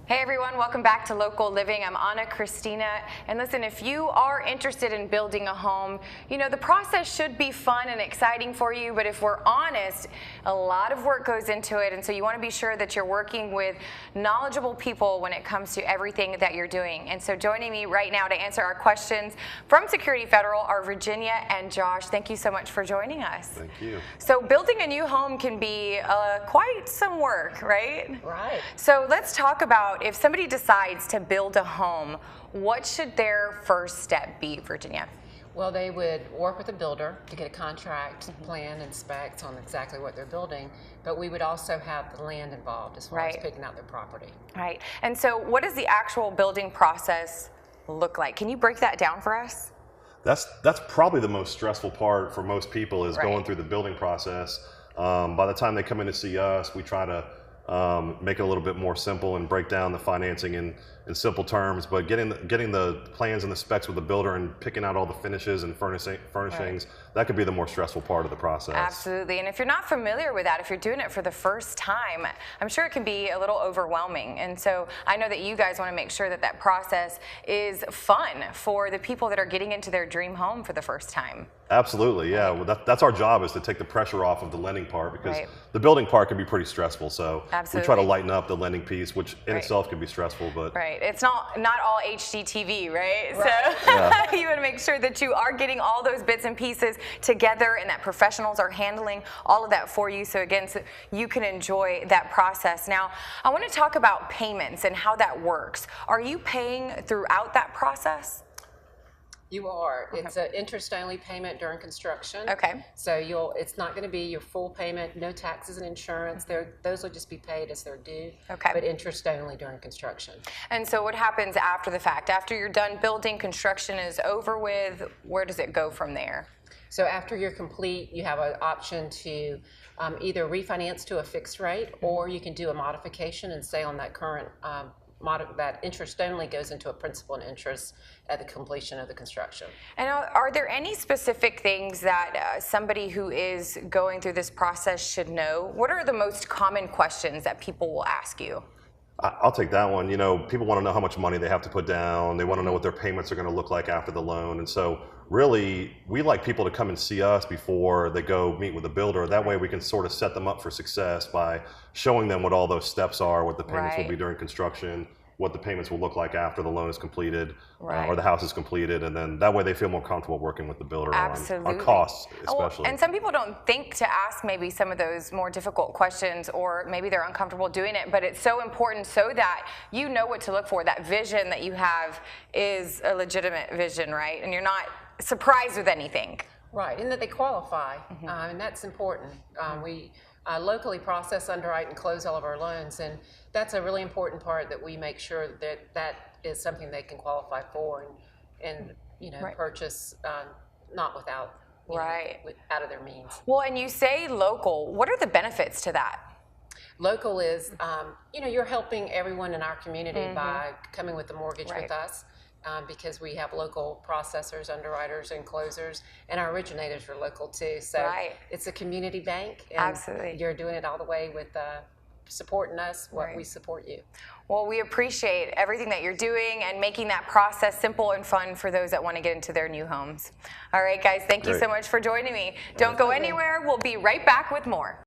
Hey everyone, welcome back to Local Living. I'm Anna Christina, and listen, if you are interested in building a home, you know, the process should be fun and exciting for you, but if we're honest, a lot of work goes into it, and so you want to be sure that you're working with knowledgeable people when it comes to everything that you're doing. And so joining me right now to answer our questions from Security Federal are Virginia and Josh. Thank you so much for joining us. Thank you. So building a new home can be quite some work, right? Right. So let's talk about if somebody decides to build a home, what should their first step be, Virginia? Well, they would work with a builder to get a contract, plan, and specs on exactly what they're building, but we would also have the land involved as far as picking out their property. Right. And so what does the actual building process look like? Can you break that down for us? That's probably the most stressful part for most people is going through the building process. By the time they come in to see us, we try to make it a little bit more simple and break down the financing in simple terms, but getting the plans and the specs with the builder and picking out all the finishes and furnishings, that could be the more stressful part of the process. Absolutely. And if you're not familiar with that, if you're doing it for the first time, I'm sure it can be a little overwhelming. And so I know that you guys want to make sure that that process is fun for the people that are getting into their dream home for the first time. Absolutely, yeah. Well, that's our job, is to take the pressure off of the lending part, because the building part can be pretty stressful. So we try to lighten up the lending piece, which in itself can be stressful. But it's not all HGTV, right? So you want to make sure that you are getting all those bits and pieces together, and that professionals are handling all of that for you. So again, so you can enjoy that process. Now, I want to talk about payments and how that works. Are you paying throughout that process? You are. It's an interest-only payment during construction. Okay. So it's not going to be your full payment, no taxes and insurance. Those will just be paid as they're due. Okay. But interest-only during construction. And so what happens after the fact? After you're done building, construction is over with, where does it go from there? So after you're complete, you have an option to either refinance to a fixed rate, or you can do a modification and stay on that current that interest only goes into a principal and interest at the completion of the construction. And are there any specific things that somebody who is going through this process should know? What are the most common questions that people will ask you? I'll take that one. You know, people want to know how much money they have to put down. They want to know what their payments are going to look like after the loan. And so really, we like people to come and see us before they go meet with a builder. That way we can sort of set them up for success by showing them what all those steps are, what the payments will be during construction, what the payments will look like after the loan is completed or the house is completed, and then that way they feel more comfortable working with the builder on costs especially. And some people don't think to ask maybe some of those more difficult questions, or maybe they're uncomfortable doing it, but it's so important so that you know what to look for. That vision that you have is a legitimate vision, right? And you're not surprised with anything. Right, and that they qualify, and that's important. We locally process, underwrite, and close all of our loans, and that's a really important part, that we make sure that that is something they can qualify for and you know, purchase not without out of their means. Well, and you say local. What are the benefits to that? Local is, you know, you're helping everyone in our community by coming with a mortgage with us. Because we have local processors, underwriters, and closers, and our originators are local too. So it's a community bank, and you're doing it all the way with supporting us, we support you. Well, we appreciate everything that you're doing and making that process simple and fun for those that want to get into their new homes. All right, guys, thank you so much for joining me. Don't go anywhere. We'll be right back with more.